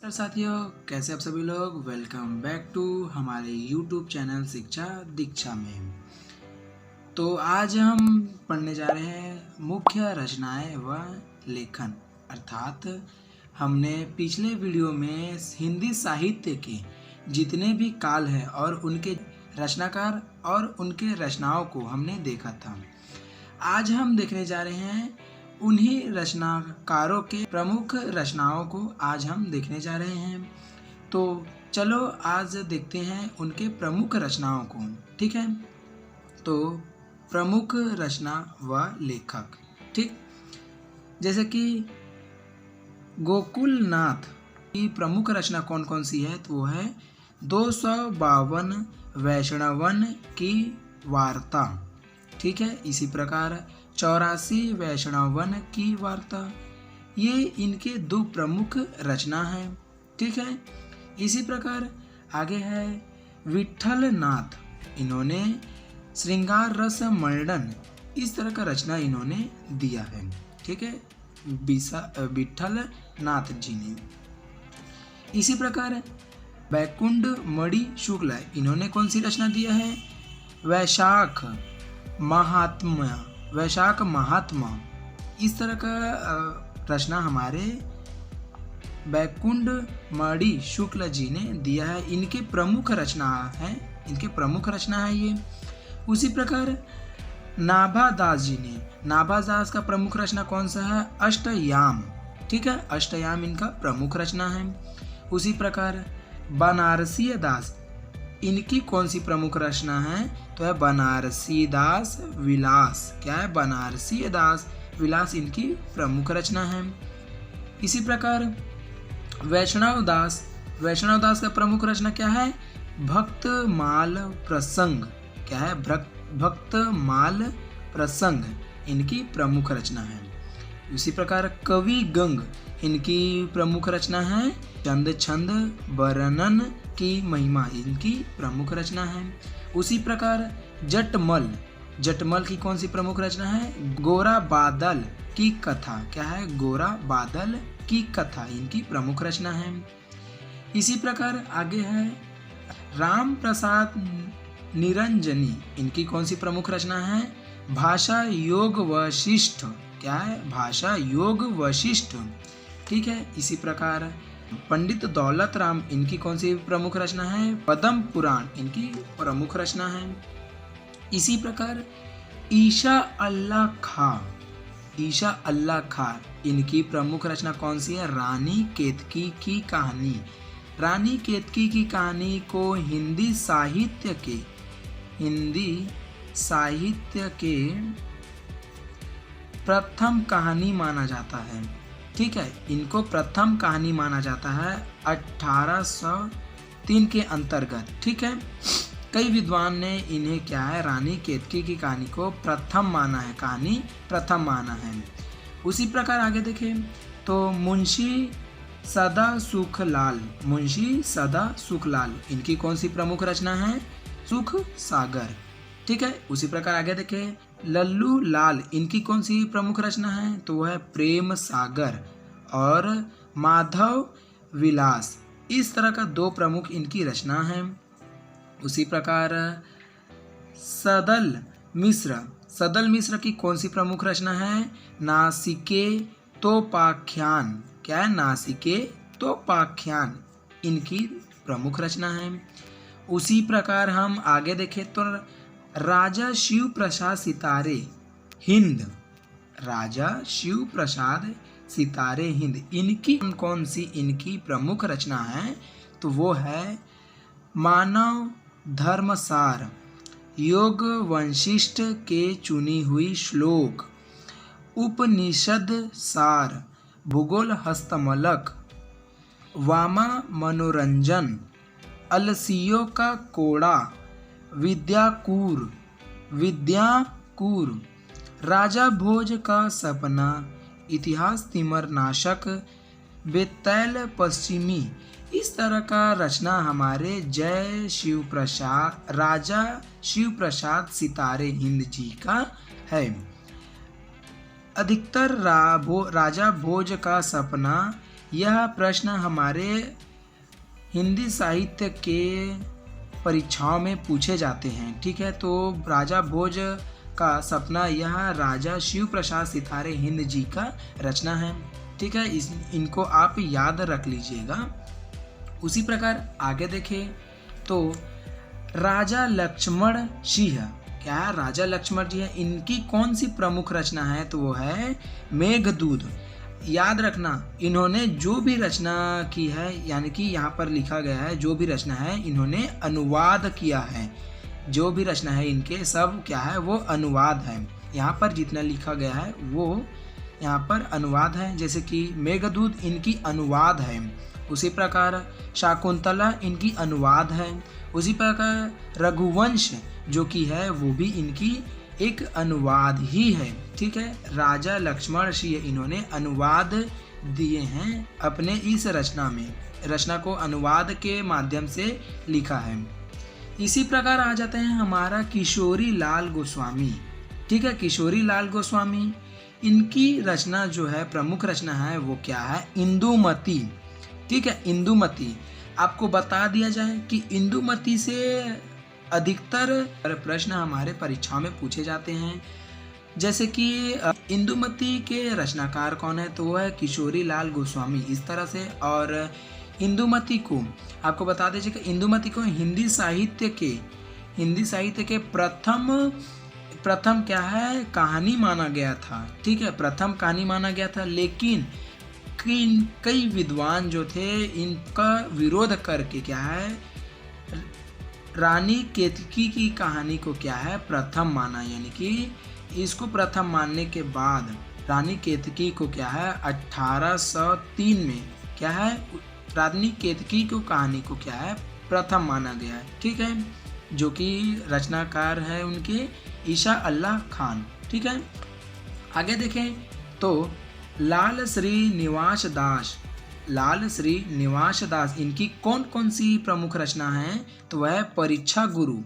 तो साथियों, कैसे आप सभी लोग। वेलकम बैक टू हमारे YouTube चैनल शिक्षा दीक्षा में। तो आज हम पढ़ने जा रहे हैं मुख्य रचनाएं व लेखन, अर्थात हमने पिछले वीडियो में हिंदी साहित्य के जितने भी काल हैं और उनके रचनाकार और उनके रचनाओं को हमने देखा था। आज हम देखने जा रहे हैं उन्हीं रचनाकारों के प्रमुख रचनाओं को आज हम देखने जा रहे हैं। तो चलो आज देखते हैं उनके प्रमुख रचनाओं को। ठीक है, तो प्रमुख रचना व लेखक। ठीक, जैसे कि गोकुलनाथ की प्रमुख रचना कौन कौन सी है, तो वो है 252 वैष्णवन की वार्ता। ठीक है, इसी प्रकार 84 वैष्णवन की वार्ता, ये इनके दो प्रमुख रचना हैं। ठीक है, इसी प्रकार आगे है विठल नाथ, इन्होंने श्रृंगार रस मंडन, इस तरह का रचना इन्होंने दिया है। ठीक है, विठल नाथ जी ने। इसी प्रकार वैकुंठ मणि शुक्ल, इन्होंने कौन सी रचना दिया है, वैशाख महात्मा, इस तरह का रचना हमारे वैकुंठ मणि शुक्ल जी ने दिया है। इनके प्रमुख रचना है ये। उसी प्रकार नाभादास जी ने, नाभादास का प्रमुख रचना कौन सा है, अष्टयाम। ठीक है, अष्टयाम इनका प्रमुख रचना है। उसी प्रकार बनारसी दास, इनकी कौन सी प्रमुख रचना है, तो है बनारसी दास विलास। क्या है, बनारसी दास विलास इनकी प्रमुख रचना है। इसी प्रकार वैष्णव दास का प्रमुख रचना क्या है, भक्तमाल प्रसंग। क्या है, भक्तमाल प्रसंग इनकी प्रमुख रचना है। उसी प्रकार कवि गंग, इनकी प्रमुख रचना है चंद छंद वर्णन की महिमा, इनकी प्रमुख रचना है। उसी प्रकार जटमल की कौन सी प्रमुख रचना है, गोरा बादल की कथा। क्या है, गोरा बादल की कथा इनकी प्रमुख रचना है। इसी प्रकार आगे है राम प्रसाद निरंजनी, इनकी कौन सी प्रमुख रचना है, भाषा योग वशिष्ठ। क्या है, भाषा योग वशिष्ठ। ठीक है, इसी प्रकार पंडित दौलत राम, इनकी कौन सी प्रमुख रचना है, पद्म पुराण इनकी प्रमुख रचना है। इसी प्रकार ईशा अल्लाह खां, इनकी प्रमुख रचना कौन सी है, रानी केतकी की कहानी। रानी केतकी की कहानी को हिंदी साहित्य के प्रथम कहानी माना जाता है। ठीक है, इनको प्रथम कहानी माना जाता है 1803 के अंतर्गत। ठीक है, कई विद्वान ने इन्हें क्या है, रानी केतकी की कहानी को प्रथम माना है। उसी प्रकार आगे देखें तो मुंशी सदा सुखलाल, इनकी कौन सी प्रमुख रचना है, सुख सागर। ठीक है, उसी प्रकार आगे देखें लल्लू लाल, इनकी कौन सी प्रमुख रचना है, तो वह है प्रेम सागर और माधव विलास, इस तरह का दो प्रमुख इनकी रचना है। उसी प्रकार सदल मिश्र की कौन सी प्रमुख रचना है, नासिके तोपाख्यान। क्या है, नासिके तोपाख्यान इनकी प्रमुख रचना है। उसी प्रकार हम आगे देखें तो राजा शिव प्रसाद सितारे हिंद, इनकी कौन सी इनकी प्रमुख रचना है, तो वो है मानव धर्मसार, योग वशिष्ठ के चुनी हुई श्लोक, उपनिषद सार, भूगोल हस्तमलक, वामा मनोरंजन, अलसियों का कोड़ा, विद्याकूर, राजा भोज का सपना, इतिहास तिमर नाशक, बेतैल पश्चिमी, इस तरह का रचना हमारे राजा शिव प्रसाद सितारे हिंद जी का है। अधिकतर राजा भोज का सपना, यह प्रश्न हमारे हिंदी साहित्य के परीक्षाओं में पूछे जाते हैं। ठीक है, तो राजा भोज का सपना यह राजा शिव प्रसाद सितारे हिंद जी का रचना है। ठीक है, इनको आप याद रख लीजिएगा। उसी प्रकार आगे देखें तो राजा लक्ष्मण सिंह, क्या है, राजा लक्ष्मण जी है, इनकी कौन सी प्रमुख रचना है? तो वो है मेघदूत। याद रखना, इन्होंने जो भी रचना की है, यानी कि यहाँ पर लिखा गया है जो भी रचना है, इन्होंने अनुवाद किया है। जो भी रचना है इनके सब क्या है, वो अनुवाद है। यहाँ पर जितना लिखा गया है वो यहाँ पर अनुवाद है। जैसे कि मेघदूत इनकी अनुवाद है, उसी प्रकार शाकुंतला इनकी अनुवाद है, उसी प्रकार रघुवंश जो कि है वो भी इनकी एक अनुवाद ही है। ठीक है, राजा लक्ष्मण सिंह इन्होंने अनुवाद दिए हैं अपने इस रचना में, रचना को अनुवाद के माध्यम से लिखा है। इसी प्रकार आ जाते हैं हमारा किशोरी लाल गोस्वामी। ठीक है, किशोरी लाल गोस्वामी, इनकी रचना जो है, प्रमुख रचना है वो क्या है, इंदुमती। ठीक है, इंदुमती। आपको बता दिया जाए कि इंदुमती से अधिकतर प्रश्न हमारे परीक्षा में पूछे जाते हैं। जैसे कि इंदुमती के रचनाकार कौन है? तो वो है किशोरी लाल गोस्वामी, इस तरह से। और इंदुमती को आपको बता दीजिए कि इंदुमती को हिंदी साहित्य के प्रथम क्या है, कहानी माना गया था। ठीक है, प्रथम कहानी माना गया था, लेकिन कई विद्वान जो थे इनका विरोध करके क्या है, रानी केतकी की कहानी को क्या है, प्रथम माना। यानी कि इसको प्रथम मानने के बाद रानी केतकी को क्या है 1803 में क्या है, रानी केतकी को कहानी को क्या है, प्रथम माना गया है। ठीक है, जो कि रचनाकार है उनके ईशा अल्लाह खान। ठीक है, आगे देखें तो लाल श्री निवास दास इनकी कौन कौन सी प्रमुख रचना है? तो वह है परीक्षा गुरु।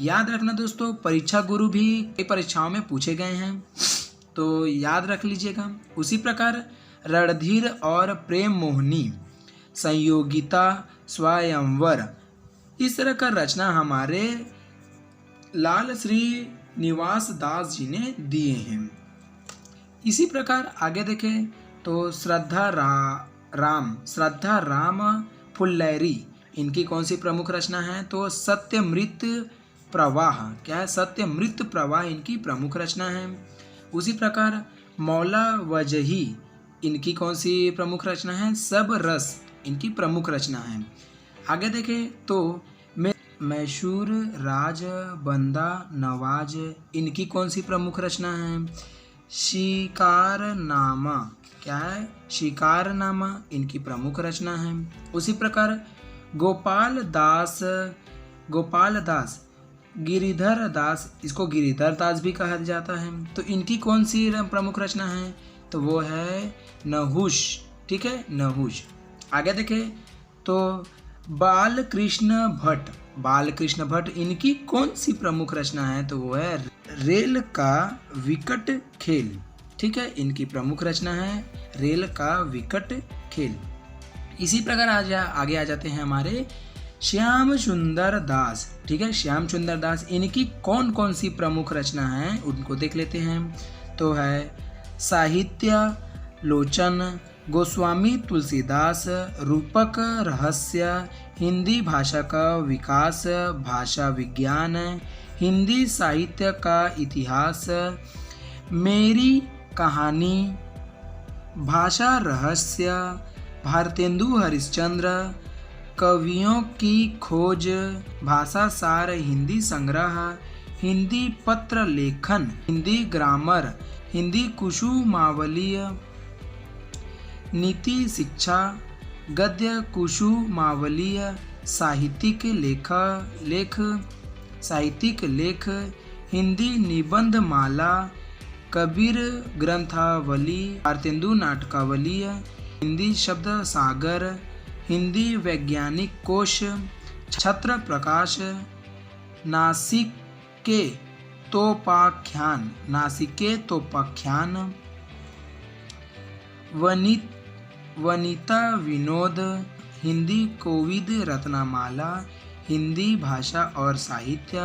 याद रखना दोस्तों, परीक्षा गुरु भी कई परीक्षाओं में पूछे गए हैं, तो याद रख लीजिएगा। उसी प्रकार रणधीर और प्रेम मोहिनी, संयोगिता, स्वयंवर, इस तरह का रचना हमारे लाल श्री निवास दास जी ने दिए हैं। इसी प्रकार आगे देखें तो श्रद्धा राम फुल्लैरी, इनकी कौन सी प्रमुख रचना है? तो सत्यमृत प्रवाह, क्या है, सत्यमृत प्रवाह इनकी प्रमुख रचना है। उसी प्रकार मौला वजही, इनकी कौन सी प्रमुख रचना है? सब रस इनकी प्रमुख रचना है। आगे देखें तो मैसूर राज बंदा नवाज, इनकी कौन सी प्रमुख रचना है? शिकारनामा, क्या है, शिकारनामा इनकी प्रमुख रचना है। उसी प्रकार गोपाल दास गिरिधर दास, इसको गिरिधर दास भी कहा जाता है, तो इनकी कौन सी प्रमुख रचना है? तो वो है नहुष। ठीक है, नहुष। आगे देखें तो बालकृष्ण भट्ट, इनकी कौन सी प्रमुख रचना है? तो वो है रेल का विकट खेल। ठीक है, इनकी प्रमुख रचना है रेल का विकट खेल। इसी प्रकार आगे आ जाते हैं हमारे श्याम सुंदर दास। ठीक है, श्याम सुंदर दास, इनकी कौन कौन सी प्रमुख रचना है उनको देख लेते हैं। तो है साहित्य लोचन, गोस्वामी तुलसीदास, रूपक रहस्य, हिंदी भाषा का विकास, भाषा विज्ञान, हिंदी साहित्य का इतिहास, मेरी कहानी, भाषा रहस्य, भारतेंदु हरिश्चंद्र, कवियों की खोज, भाषा सार, हिंदी संग्रह, हिंदी पत्र लेखन, हिंदी ग्रामर, हिंदी कुसुमावलीय, नीति शिक्षा, गद्य कुसुमावलीय, साहित्यिक लेख, हिंदी निबंध माला, कबीर ग्रंथावली, भारतेंदु नाटकावली, हिंदी शब्द सागर, हिंदी वैज्ञानिक कोश, छत्र प्रकाश, नासिके तोपाख्यान, वनिता विनोद, हिंदी कोविद रत्नमाला, हिंदी भाषा और साहित्य,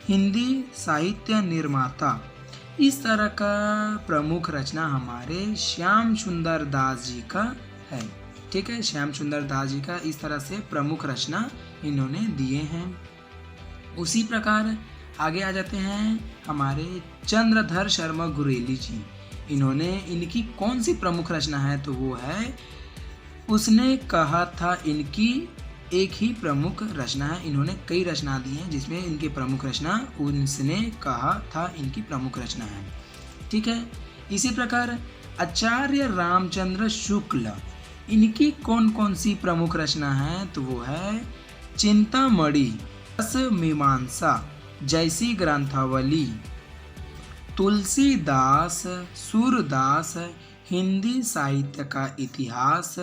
हिंदी साहित्य निर्माता। इस तरह का प्रमुख रचना हमारे श्याम सुंदर दास जी का है। ठीक है, श्याम सुंदर दास जी का इस तरह से प्रमुख रचना इन्होंने दिए हैं। उसी प्रकार आगे आ जाते हैं हमारे चंद्रधर शर्मा गुरेली जी। इन्होंने इनकी कौन सी प्रमुख रचना है, तो वो है उसने कहा था। इनकी एक ही प्रमुख रचना है। इन्होंने कई रचना दी हैं जिसमें इनकी प्रमुख रचना उसने कहा था इनकी प्रमुख रचना है। ठीक है, इसी प्रकार आचार्य रामचंद्र शुक्ल, इनकी कौन कौन सी प्रमुख रचना है, तो वो है चिंतामणि, रस मीमांसा जैसी ग्रंथावली, तुलसीदास, सूरदास, हिंदी साहित्य का इतिहास,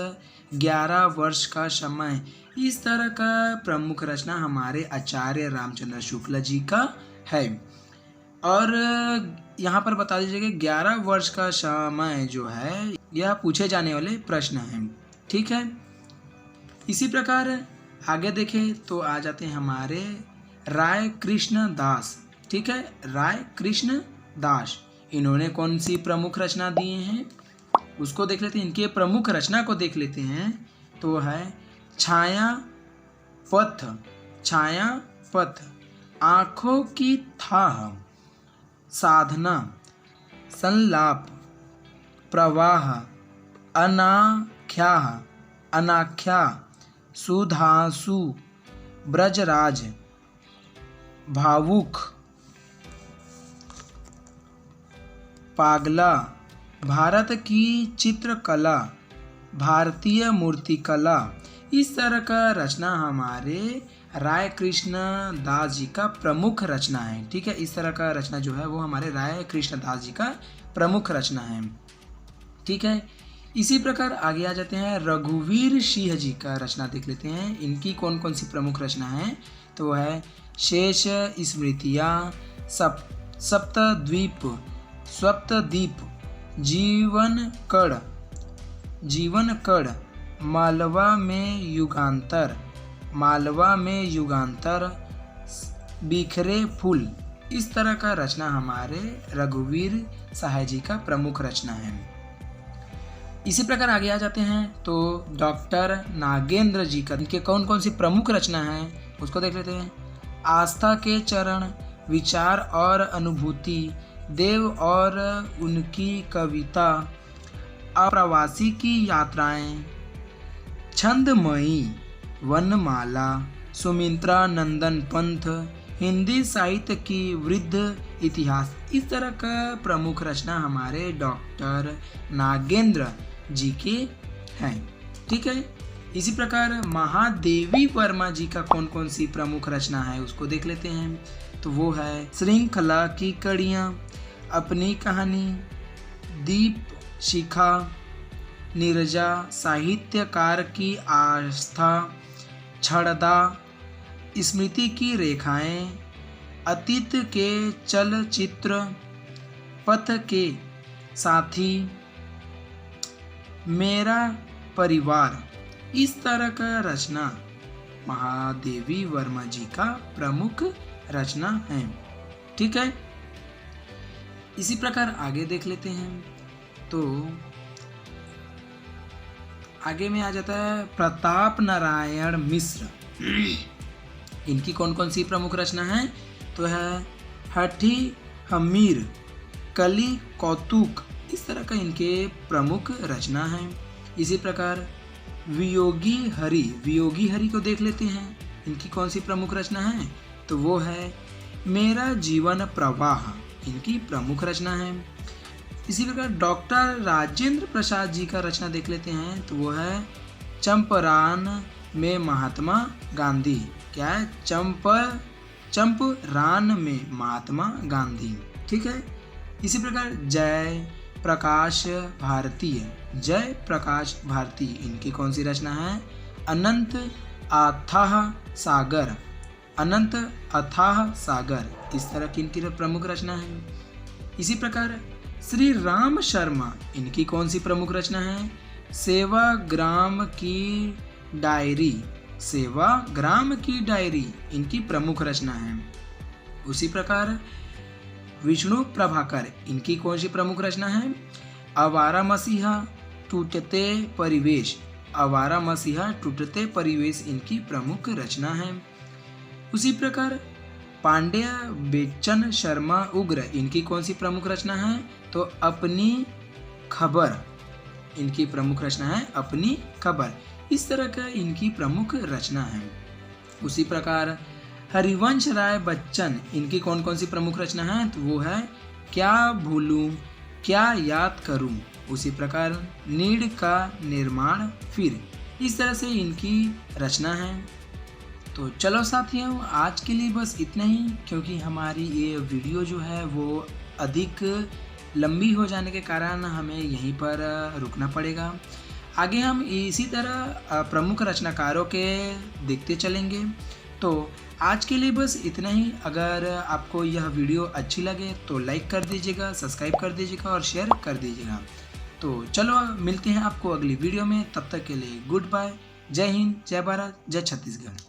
11 वर्ष का समय। इस तरह का प्रमुख रचना हमारे आचार्य रामचंद्र शुक्ल जी का है। और यहाँ पर बता दीजिएगा 11 वर्ष का समय जो है यह पूछे जाने वाले प्रश्न हैं। ठीक है, इसी प्रकार आगे देखें तो आ जाते हैं हमारे राय कृष्ण दास। ठीक है, राय कृष्ण दास, इन्होंने कौन सी प्रमुख रचना दिए हैं उसको देख लेते हैं। इनके प्रमुख रचना को देख लेते हैं तो है छाया पथ, छाया पथ, आँखों की थाह, साधना, संलाप, प्रवाह, अनाख्या, अनाख्या, सुधांशु, ब्रजराज, भावुक, पागला, भारत की चित्रकला, भारतीय मूर्तिकला। इस तरह का रचना हमारे राय कृष्ण दास जी का प्रमुख रचना है। ठीक है, इस तरह का रचना जो है वो हमारे राय कृष्ण दास जी का प्रमुख रचना है। ठीक है, इसी प्रकार आगे आ जाते हैं रघुवीर सिंह जी का रचना देख लेते हैं। इनकी कौन कौन सी प्रमुख रचना है, तो वो है शेष स्मृतियाँ, सप्तद्वीप, सप्तदीप, जीवन कड़, मालवा में युगांतर, मालवा में युगांतर, बिखरे फूल। इस तरह का रचना हमारे रघुवीर साहय जी का प्रमुख रचना है। इसी प्रकार आगे आ जाते हैं तो डॉक्टर नागेंद्र जी का इनके कौन कौन सी प्रमुख रचना है उसको देख लेते हैं। आस्था के चरण, विचार और अनुभूति, देव और उनकी कविता, अप्रवासी की यात्राएं, छंदमयी, वनमाला, सुमित्रा नंदन पंथ, हिंदी साहित्य की वृद्ध इतिहास। इस तरह का प्रमुख रचना हमारे डॉक्टर नागेंद्र जी के हैं। ठीक है, इसी प्रकार महादेवी वर्मा जी का कौन कौन सी प्रमुख रचना है उसको देख लेते हैं। तो वो है श्रृंखला की कड़ियाँ, अपनी कहानी, दीप शिखा, नीरजा, साहित्यकार की आस्था, छड़दा, स्मृति की रेखाएं, अतीत के चलचित्र, पथ के साथी, मेरा परिवार। इस तरह का रचना महादेवी वर्मा जी का प्रमुख रचना है। ठीक है, इसी प्रकार आगे देख लेते हैं तो आगे में आ जाता है प्रताप नारायण मिश्र। इनकी कौन कौन सी प्रमुख रचना है, तो है हठी हमीर, कली कौतुक। इस तरह का इनके प्रमुख रचना है। इसी प्रकार वियोगी हरि को देख लेते हैं। इनकी कौन सी प्रमुख रचना है, तो वो है मेरा जीवन प्रवाह, इनकी प्रमुख रचना है। इसी प्रकार डॉक्टर राजेंद्र प्रसाद जी का रचना देख लेते हैं। तो वो है चंपरान में महात्मा गांधी। क्या है, चंपरान में महात्मा गांधी। ठीक है, इसी प्रकार जय प्रकाश भारती, इनकी कौन सी रचना है, अनंत अथाह सागर। इस तरह की इनकी प्रमुख रचना है। इसी प्रकार श्री राम शर्मा, इनकी कौन सी प्रमुख रचना है, सेवाग्राम की डायरी, सेवाग्राम की डायरी इनकी प्रमुख रचना है। उसी प्रकार विष्णु प्रभाकर, इनकी कौन सी प्रमुख रचना है? आवारा मसीहा, टूटते परिवेश, आवारा मसीहा टूटते परिवेश इनकी प्रमुख रचना है। उसी प्रकार पांड्य बेचन शर्मा उग्र, इनकी कौन सी प्रमुख रचना है? तो अपनी खबर, इनकी प्रमुख रचना है अपनी खबर। इस तरह का इनकी प्रमुख रचना है। उसी प्रकार हरिवंश राय बच्चन, इनकी कौन कौन सी प्रमुख रचना है? तो वो है क्या भूलूं, क्या याद करूं। उसी प्रकार नीड़ का निर्माण फिर, इस तरह से इनकी रचना है। तो चलो साथियों, आज के लिए बस इतना ही, क्योंकि हमारी ये वीडियो जो है वो अधिक लंबी हो जाने के कारण हमें यहीं पर रुकना पड़ेगा। आगे हम इसी तरह प्रमुख रचनाकारों के देखते चलेंगे। तो आज के लिए बस इतना ही। अगर आपको यह वीडियो अच्छी लगे तो लाइक कर दीजिएगा, सब्सक्राइब कर दीजिएगा और शेयर कर दीजिएगा। तो चलो मिलते हैं आपको अगली वीडियो में, तब तक के लिए गुड बाय। जय हिंद, जय भारत, जय छत्तीसगढ़।